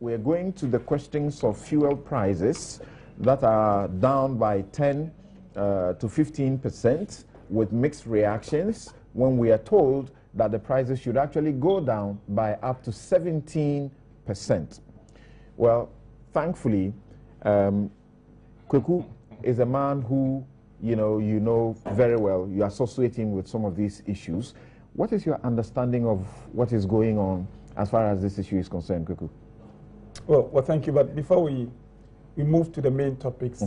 we're going to the questions of fuel prices that are down by 10 to 15% with mixed reactions when we are told that the prices should actually go down by up to 17%. Well, thankfully, Kweku is a man who you know very well. You associate him with some of these issues. What is your understanding of what is going on as far as this issue is concerned, Kweku? Well, thank you. But before we move to the main topics,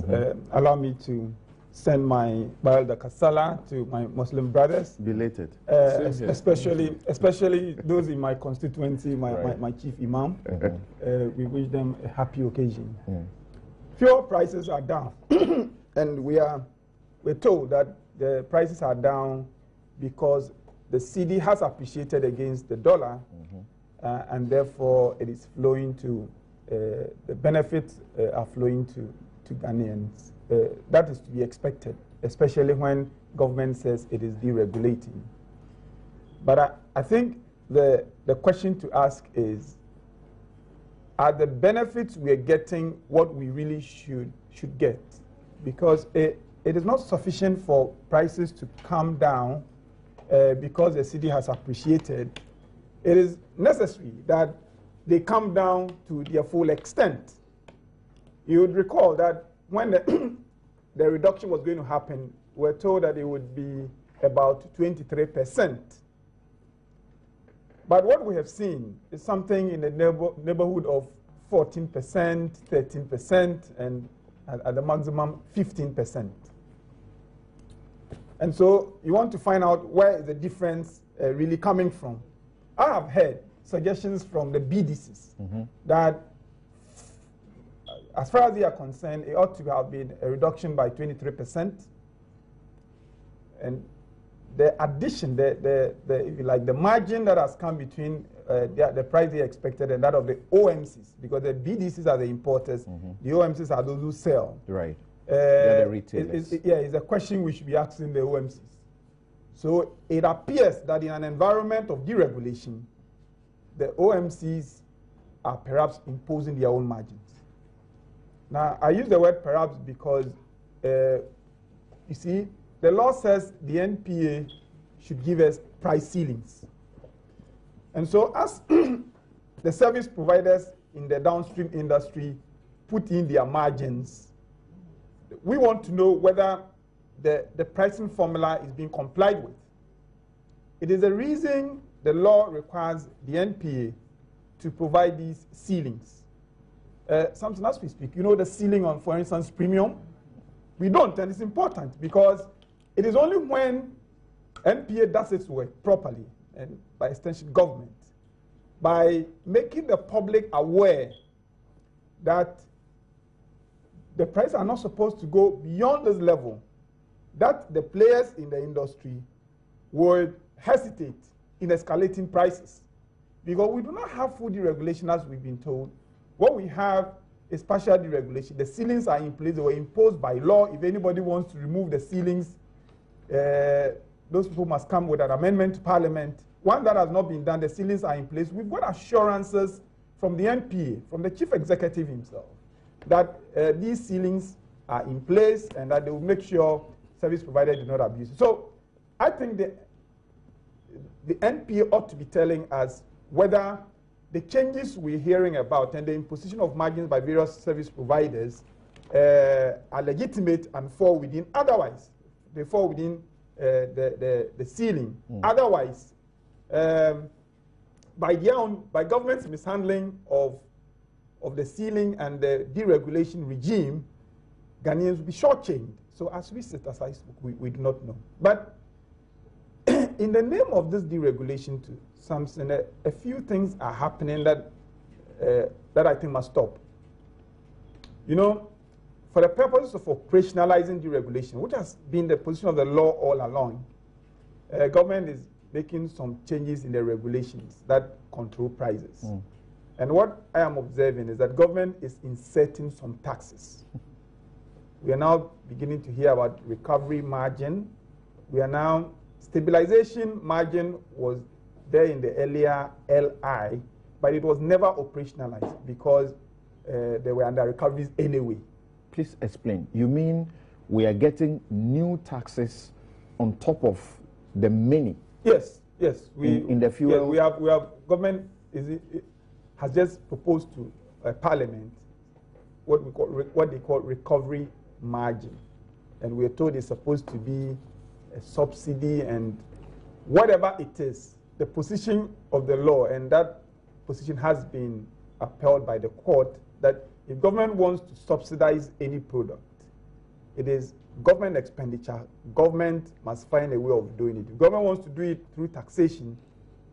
allow me to send my Baal Kasala to my Muslim brothers. Belated. Especially those in my constituency, my chief imam. We wish them a happy occasion. Fuel prices are down. And we're told that the prices are down because the cedi has appreciated against the dollar, and therefore it is flowing to, the benefits are flowing to Ghanaians. That is to be expected, especially when government says it is deregulating. But I think the question to ask is, are the benefits we are getting what we really should get? Because it is not sufficient for prices to come down because the cedi has appreciated. It is necessary that they come down to their full extent. You would recall that when the reduction was going to happen, we were told that it would be about 23%. But what we have seen is something in the neighborhood of 14%, 13%, and at the maximum 15%. And so you want to find out where is the difference really coming from. I have heard suggestions from the BDCs that as far as they are concerned, it ought to have been a reduction by 23%. And the addition, the margin that has come between the price they expected and that of the OMCs, because the BDCs are the importers, the OMCs are those who sell. Right. They're the retailers. It's a question we should be asking the OMCs. So it appears that in an environment of deregulation, the OMCs are perhaps imposing their own margins. Now, I use the word perhaps because, you see, the law says the NPA should give us price ceilings. And so as the service providers in the downstream industry put in their margins, we want to know whether the pricing formula is being complied with. It is the reason the law requires the NPA to provide these ceilings. Something as we speak, you know the ceiling on, for instance, premium? We don't, and it's important because it is only when NPA does its work properly, and by extension government, by making the public aware that the prices are not supposed to go beyond this level, that the players in the industry would hesitate in escalating prices. Because we do not have full deregulation as we've been told. What we have is partial deregulation. The ceilings are in place. They were imposed by law. If anybody wants to remove the ceilings, those people must come with an amendment to Parliament. One that has not been done, the ceilings are in place. We've got assurances from the NPA, from the chief executive himself, that these ceilings are in place and that they will make sure service providers do not abuse it. So I think the NPA ought to be telling us whether the changes we're hearing about and the imposition of margins by various service providers are legitimate and fall within. Otherwise, they fall within the ceiling. Otherwise, by government's mishandling of the ceiling and the deregulation regime, Ghanaians will be shortchanged. So as we sit, as I spoke, we do not know. But in the name of this deregulation to Samson, a few things are happening that I think must stop. You know, for the purposes of operationalizing deregulation, which has been the position of the law all along, government is making some changes in the regulations that control prices. And what I am observing is that government is inserting some taxes. We are now beginning to hear about recovery margin. We are now, stabilization margin was there in the earlier LI, but it was never operationalized because they were under recoveries anyway. Please explain. You mean we are getting new taxes on top of the many? Yes. In the fuel. Yes, we have government has just proposed to Parliament what they call recovery margin, and we are told it's supposed to be a subsidy, and whatever it is, the position of the law, and that position has been upheld by the court, that if government wants to subsidize any product, it is government expenditure. Government must find a way of doing it. If government wants to do it through taxation,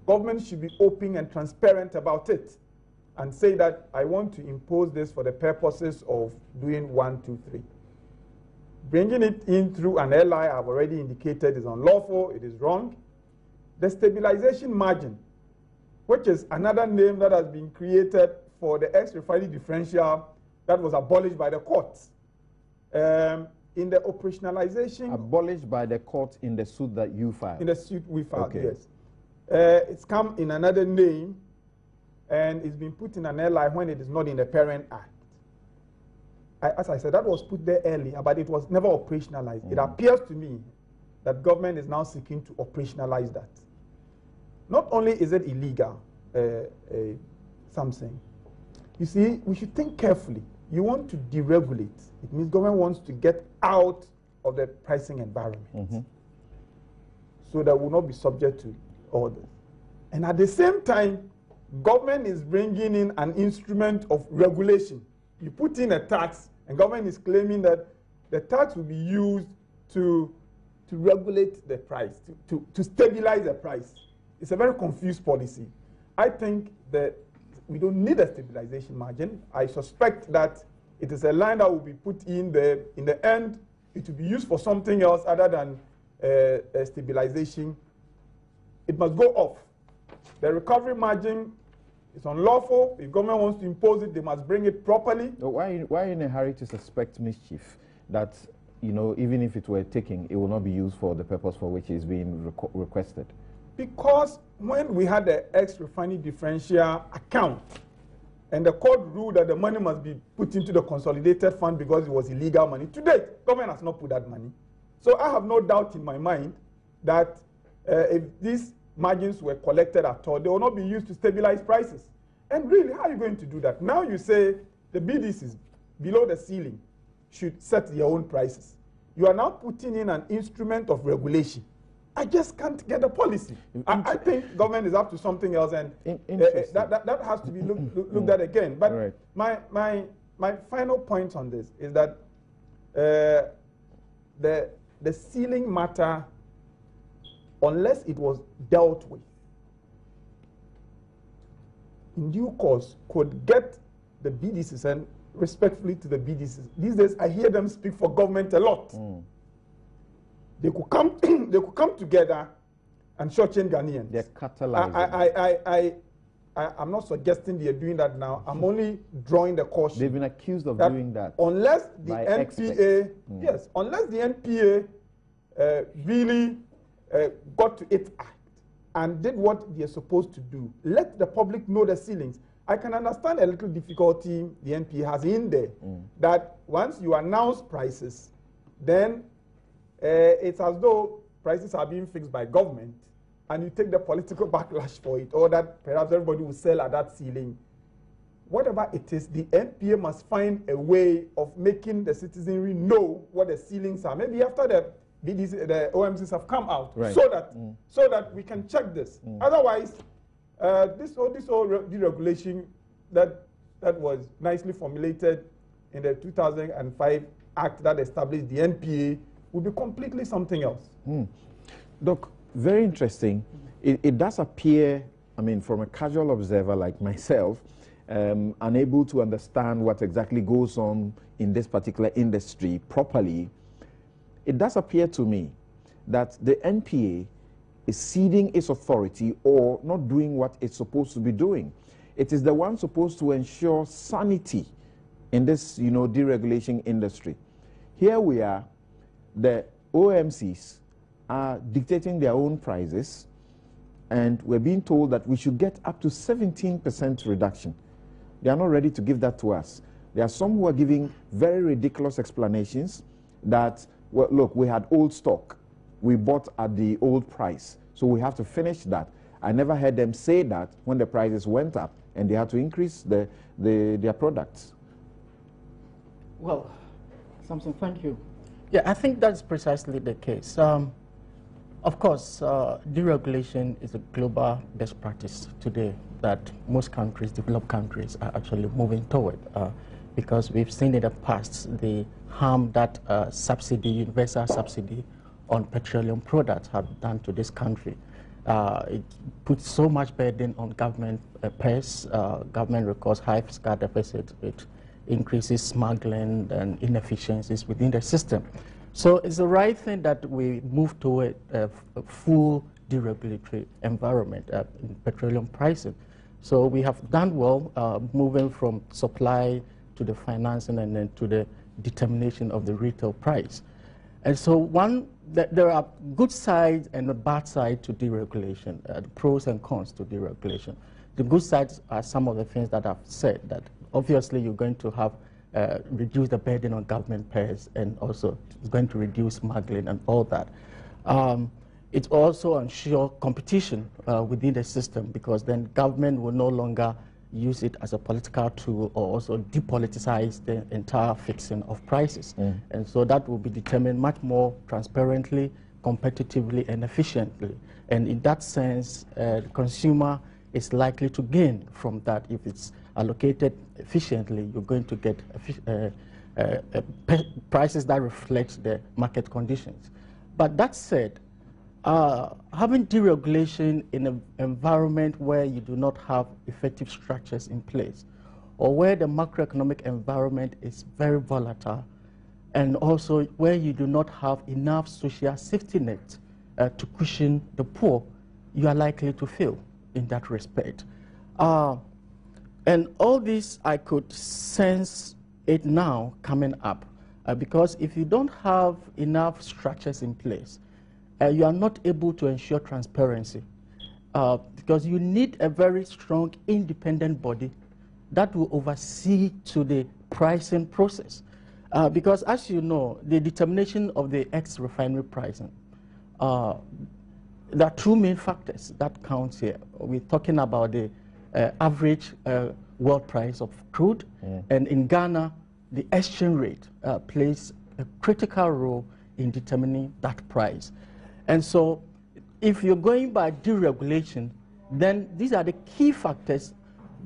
government should be open and transparent about it and say that I want to impose this for the purposes of doing 1, 2, 3. Bringing it in through an LI, I've already indicated, is unlawful, it is wrong. The stabilization margin, which is another name that has been created for the ex-refinery differential that was abolished by the courts. In the operationalization... Abolished by the court in the suit that you filed? In the suit we filed, okay. Yes. It's come in another name, and it's been put in an LI when it is not in the parent act. As I said, that was put there earlier, but it was never operationalized. It appears to me that government is now seeking to operationalize that. Not only is it illegal, something. You see, we should think carefully. You want to deregulate. It means government wants to get out of the pricing environment. So that will not be subject to orders. And at the same time, government is bringing in an instrument of regulation. You put in a tax, and government is claiming that the tax will be used to regulate the price, to stabilize the price. It's a very confused policy. I think that we don't need a stabilization margin. I suspect that it is a line that will be put in there. In the end, it will be used for something else other than stabilization. It must go off. The recovery margin is unlawful. If government wants to impose it, they must bring it properly. Why in a hurry to suspect mischief that, you know, even if it were taken, it will not be used for the purpose for which it is being requested? Because when we had the ex-refinery differential account, and the court ruled that the money must be put into the consolidated fund because it was illegal money, to date, government has not put that money. So I have no doubt in my mind that if these margins were collected at all, they will not be used to stabilize prices. And really, how are you going to do that? Now you say the BDCs below the ceiling should set their own prices. You are now putting in an instrument of regulation. I just can't get a policy. I think government is up to something else, and that has to be looked at again. But right. my final point on this is that the ceiling matter, unless it was dealt with in due course, could get the BDCs, and respectfully to the BDCs, these days I hear them speak for government a lot. They could come together and shortchange Ghanaians. They're catalyzing. I'm not suggesting they're doing that now. I'm only drawing the caution. They've been accused of doing that. Unless the NPA, yes, unless the NPA really got to its act and did what they're supposed to do, let the public know the ceilings. I can understand a little difficulty the NPA has in there, that once you announce prices, then it's as though prices are being fixed by government, and you take the political backlash for it, or that perhaps everybody will sell at that ceiling. Whatever it is, the NPA must find a way of making the citizenry know what the ceilings are. Maybe after the OMCs have come out, right, so that we can check this. Otherwise, this whole deregulation that was nicely formulated in the 2005 Act that established the NPA would be completely something else. Doc, very interesting. It does appear, I mean, from a casual observer like myself, unable to understand what exactly goes on in this particular industry properly, it does appear to me that the NPA is ceding its authority or not doing what it's supposed to be doing. It is the one supposed to ensure sanity in this, you know, deregulation industry. Here we are, the OMCs are dictating their own prices, and we're being told that we should get up to 17% reduction. They are not ready to give that to us. There are some who are giving very ridiculous explanations that, well, look, we had old stock. We bought at the old price, so we have to finish that. I never heard them say that when the prices went up and they had to increase their products. Well, Samson, thank you. Yeah, I think that's precisely the case. Of course, deregulation is a global best practice today that most countries, developed countries, are actually moving toward because we've seen in the past the harm that subsidy, universal subsidy on petroleum products have done to this country. It puts so much burden on government purse. Government records high fiscal deficit. It increases smuggling and inefficiencies within the system. So it's the right thing that we move toward a full deregulatory environment in petroleum pricing. So we have done well moving from supply to the financing and then to the determination of the retail price. And so there are good sides and a bad side to deregulation, the pros and cons to deregulation. The good sides are some of the things that I've said, that obviously you're going to have reduce the burden on government payers, and also it's going to reduce smuggling and all that. It also ensure competition within the system, because then government will no longer use it as a political tool or also depoliticize the entire fixing of prices. And so that will be determined much more transparently, competitively, and efficiently. And in that sense, the consumer is likely to gain from that. If it's allocated efficiently, you're going to get prices that reflect the market conditions. But that said, having deregulation in an environment where you do not have effective structures in place, or where the macroeconomic environment is very volatile, and also where you do not have enough social safety net to cushion the poor, you are likely to fail in that respect. And all this, I could sense it now coming up, because if you don't have enough structures in place, you are not able to ensure transparency, because you need a very strong independent body that will oversee to the pricing process. Because as you know, the determination of the ex-refinery pricing, there are two main factors that count here. We're talking about the average world price of crude, and in Ghana, the exchange rate plays a critical role in determining that price. And so if you're going by deregulation, then these are the key factors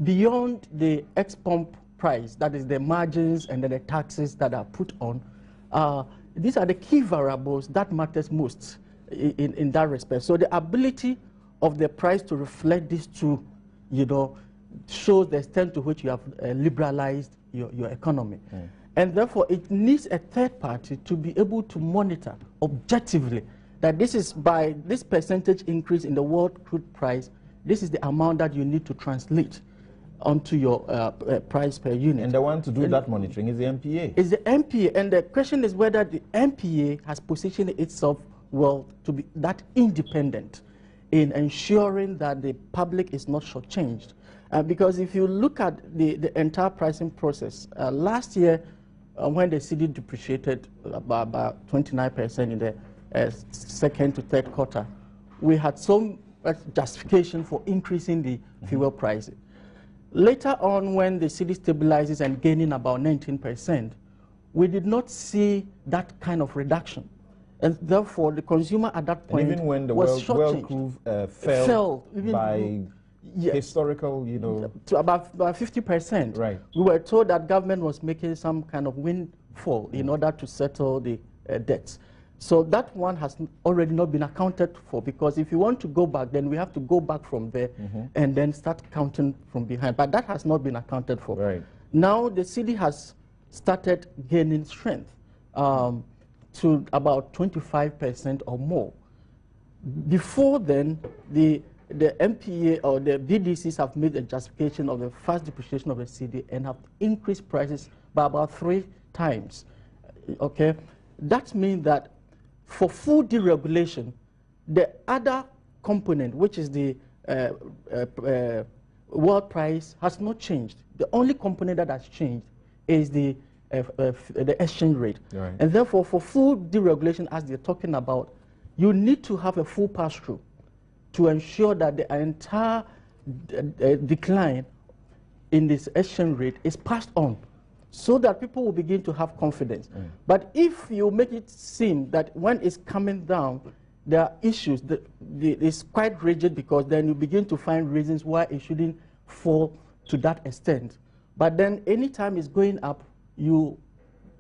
beyond the ex-pump price, that is the margins and then the taxes that are put on. These are the key variables that matters most in that respect. So the ability of the price to reflect these two, shows the extent to which you have liberalized your economy. And therefore, it needs a third party to be able to monitor objectively that this is by this percentage increase in the world crude price, this is the amount that you need to translate onto your price per unit. And the one to do that monitoring is the MPA. Is the MPA, and the question is whether the MPA has positioned itself well to be that independent in ensuring that the public is not shortchanged. Because if you look at the entire pricing process, last year when the cedi depreciated about 29% in the second to third quarter, we had some justification for increasing the fuel prices. Later on, when the cedi stabilizes and gaining about 19%, we did not see that kind of reduction. And therefore, the consumer at that point even when the was world crude fell by historical, to about 50%. Right. We were told that government was making some kind of windfall in order to settle the debts. So that one has already not been accounted for, because if you want to go back, then we have to go back from there and then start counting from behind. But that has not been accounted for. Right. Now the cedi has started gaining strength to about 25% or more. Before then, the MPA or the BDCs have made a justification of the fast depreciation of the cedi and have increased prices by about 3 times. Okay, that means that for full deregulation, the other component, which is the world price, has not changed. The only component that has changed is the exchange rate. Right. And therefore, for full deregulation, as they're talking about, you need to have a full pass-through to ensure that the entire decline in this exchange rate is passed on, so that people will begin to have confidence. But if you make it seem that when it's coming down, there are issues, it's quite rigid, because then you begin to find reasons why it shouldn't fall to that extent. But then anytime it's going up, you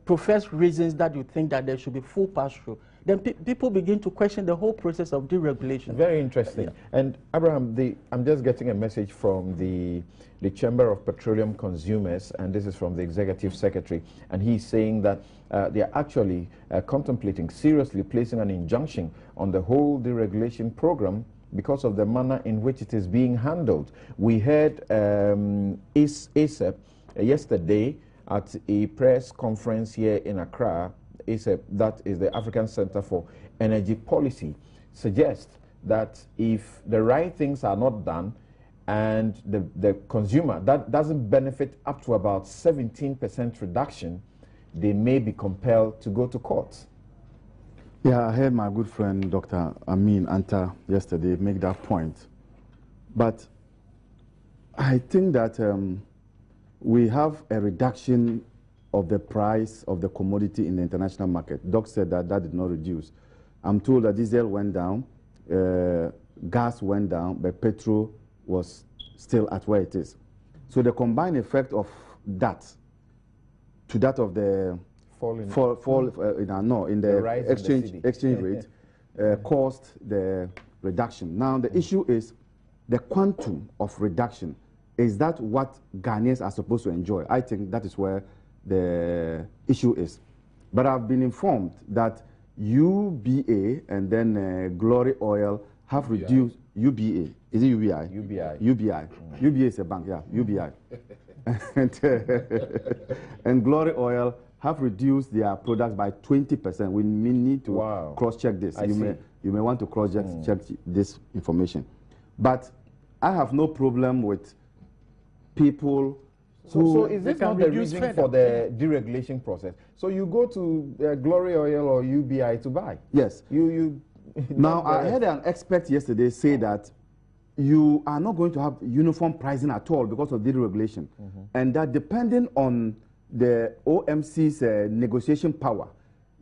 profess reasons that you think that there should be full pass-through. Then people begin to question the whole process of deregulation. Very interesting. Yeah. And Abraham, I'm just getting a message from the Chamber of Petroleum Consumers, and this is from the Executive Secretary, and he's saying that they are actually contemplating seriously placing an injunction on the whole deregulation program because of the manner in which it is being handled. We heard ASEP yesterday at a press conference here in Accra. ASEP, that is the African Center for Energy Policy, suggests that if the right things are not done and the consumer that doesn't benefit up to about 17% reduction, they may be compelled to go to court. Yeah, I heard my good friend Dr. Amin Anta yesterday make that point. But I think that we have a reduction of the price of the commodity in the international market. Doc said that did not reduce. I'm told that diesel went down, gas went down, but petrol was still at where it is. So the combined effect of that to that of the exchange rate caused the reduction. Now the issue is the quantum of reduction. Is that what Ghanaians are supposed to enjoy? I think that is where the issue is. But I've been informed that UBA and then Glory Oil have reduced UBA. Is it UBI? UBI. UBI. UBA is a bank, yeah, UBI. and Glory Oil have reduced their products by 20%. We need to cross-check this. You may want to cross-check this information. But I have no problem with people. So is this not the reason for the deregulation process? So you go to Glory Oil or UBI to buy? Yes. Now, I heard an expert yesterday say that you are not going to have uniform pricing at all because of deregulation. And that depending on the OMC's negotiation power,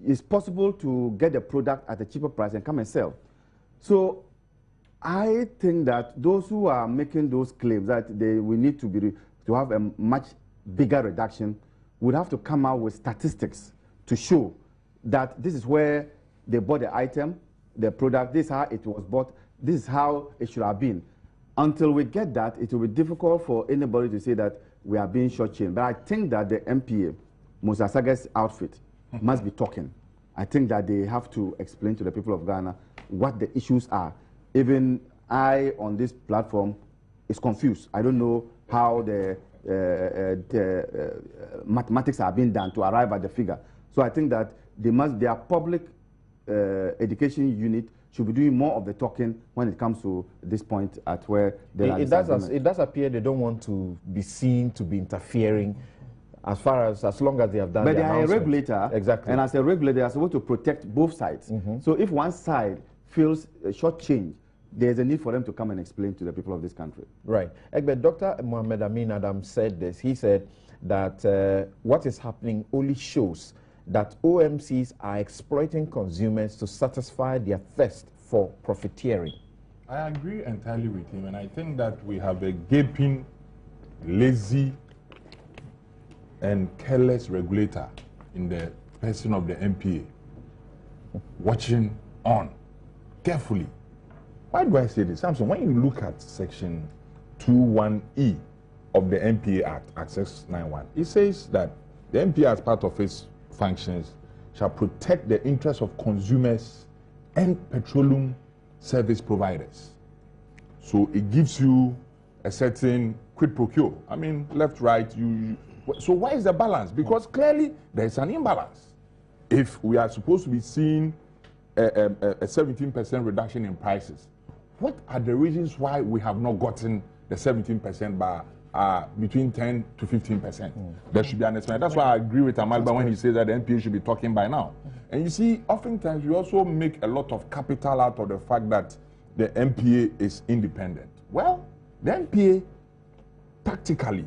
it's possible to get the product at a cheaper price and come and sell. So I think that those who are making those claims that we need to have a much bigger reduction would have to come out with statistics to show that this is where they bought the item, the product, this is how it was bought, this is how it should have been. Until we get that, it will be difficult for anybody to say that we are being shortchanged. But I think that the MPA, Musa Saga's outfit, must be talking. I think that they have to explain to the people of Ghana what the issues are. Even I, on this platform, is confused. I don't know how the mathematics are being done to arrive at the figure. So I think that their public education unit should be doing more of the talking when it comes to this point at where it does appear they don't want to be seen to be interfering as long as they have done. But they are a regulator, exactly, and as a regulator, they are supposed to protect both sides. So if one side feels shortchanged, there's a need for them to come and explain to the people of this country. Right. But Dr. Mohamed Amin Adam said this. He said that what is happening only shows that OMCs are exploiting consumers to satisfy their thirst for profiteering. I agree entirely with him, and I think that we have a gaping, lazy, and careless regulator in the person of the MPA, watching on carefully. Why do I say this? Samson, when you look at Section 21E of the MPA Act, Act 691, it says that the MPA, as part of its functions, shall protect the interests of consumers and petroleum service providers. So it gives you a certain quid pro quo. I mean, left, right, so why is the balance? Because clearly there is an imbalance. If we are supposed to be seeing a 17% reduction in prices, what are the reasons why we have not gotten the 17% by between 10 to 15%? There should be an explanation. That's why I agree with Amalba when he says that the NPA should be talking by now. And you see, oftentimes we also make a lot of capital out of the fact that the NPA is independent. Well, the NPA practically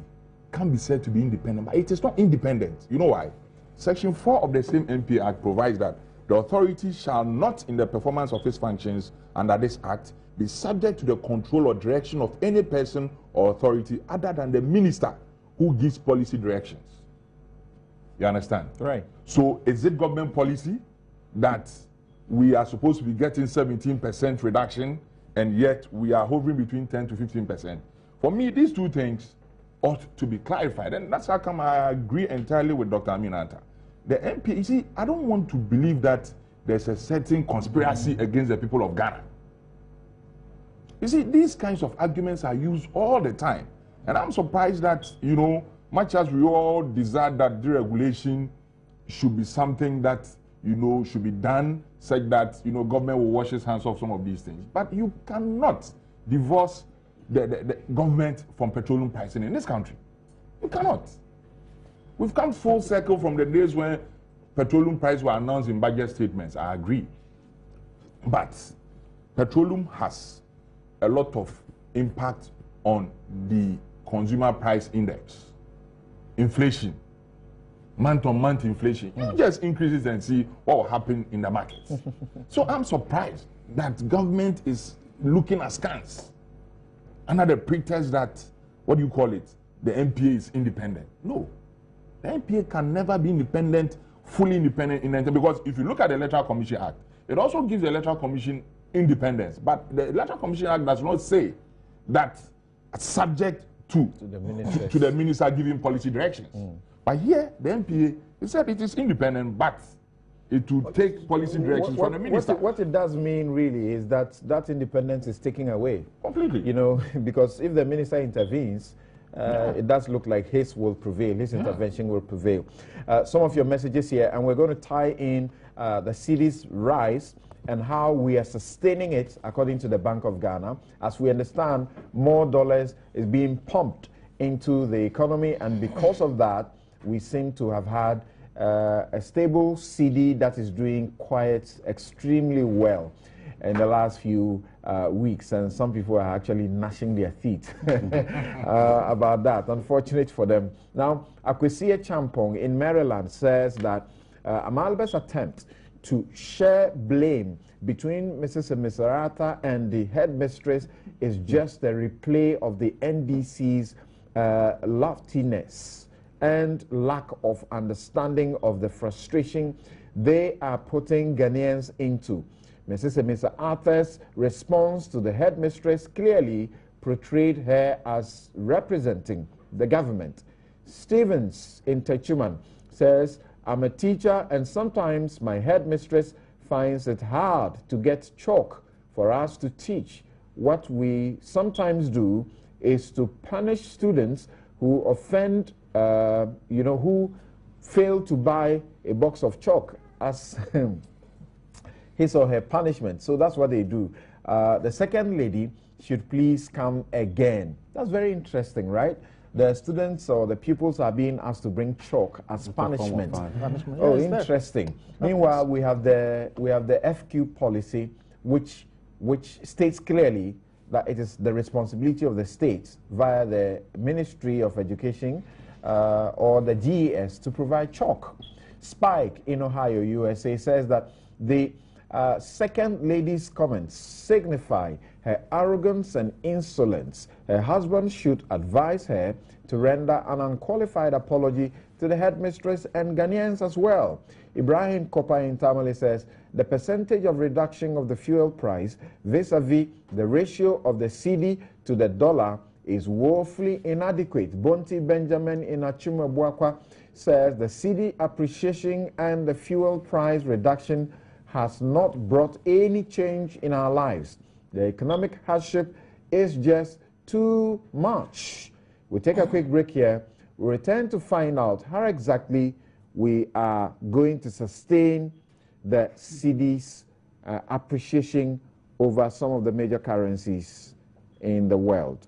can be said to be independent, but it is not independent. You know why? Section 4 of the same NPA Act provides that the authority shall not, in the performance of its functions under this Act, be subject to the control or direction of any person or authority other than the minister who gives policy directions. You understand? Right. So is it government policy that we are supposed to be getting 17% reduction and yet we are hovering between 10 to 15%? For me, these two things ought to be clarified. And that's how come I agree entirely with Dr. Aminata. The MP, you see, I don't want to believe that there's a certain conspiracy against the people of Ghana. You see, these kinds of arguments are used all the time. And I'm surprised that, you know, much as we all desire that deregulation should be something that, you know, should be done such that, you know, government will wash its hands off some of these things. But you cannot divorce the government from petroleum pricing in this country. You cannot. We've come full circle from the days when petroleum prices were announced in budget statements. I agree. But petroleum has a lot of impact on the consumer price index. Inflation, month-on-month inflation. You just increase it and see what will happen in the markets. So I'm surprised that government is looking askance under the pretext that, what do you call it, the NPA is independent. No. The NPA can never be independent, fully independent, because if you look at the Electoral Commission Act, it also gives the Electoral Commission independence. But the Electoral Commission Act does not say that subject to the minister giving policy directions. But here, the NPA, it said it is independent, but it will take policy directions from the minister. What it does mean really is that that independence is taken away. Completely. You know, because if the minister intervenes, it does look like his will prevail, his intervention will prevail. Some of your messages here, and we're going to tie in the cedi's rise and how we are sustaining it according to the Bank of Ghana. As we understand, more dollars is being pumped into the economy, and because of that, we seem to have had a stable cedi that is doing quite extremely well in the last few weeks, and some people are actually gnashing their teeth about that. Unfortunate for them. Now, Akwesie Champong in Maryland says that Amalba's attempt to share blame between Mrs. Emisarata and the headmistress is just a replay of the NDC's loftiness and lack of understanding of the frustration they are putting Ghanaians into. Mrs. Emisarata's response to the headmistress clearly portrayed her as representing the government. Stevens in Techuman says, I'm a teacher and sometimes my headmistress finds it hard to get chalk for us to teach. What we sometimes do is to punish students who offend, who fail to buy a box of chalk as his or her punishment. So that's what they do. The second lady should please come again. That's very interesting, right? The students or the pupils are being asked to bring chalk as punishment. Oh, interesting. Meanwhile, we have the FQ policy, which states clearly that it is the responsibility of the state via the Ministry of Education or the GES to provide chalk. Spike in Ohio, USA says that the second lady's comments signify her arrogance and insolence. Her husband should advise her to render an unqualified apology to the headmistress and Ghanaians as well. Ibrahim Kopa in Tamale says the percentage of reduction of the fuel price vis-a-vis the ratio of the cedi to the dollar is woefully inadequate. Bonti Benjamin in Achuma Buakwa says the cedi appreciation and the fuel price reduction has not brought any change in our lives. The economic hardship is just too much. We take a quick break here. We return to find out how exactly we are going to sustain the cedi's appreciation over some of the major currencies in the world.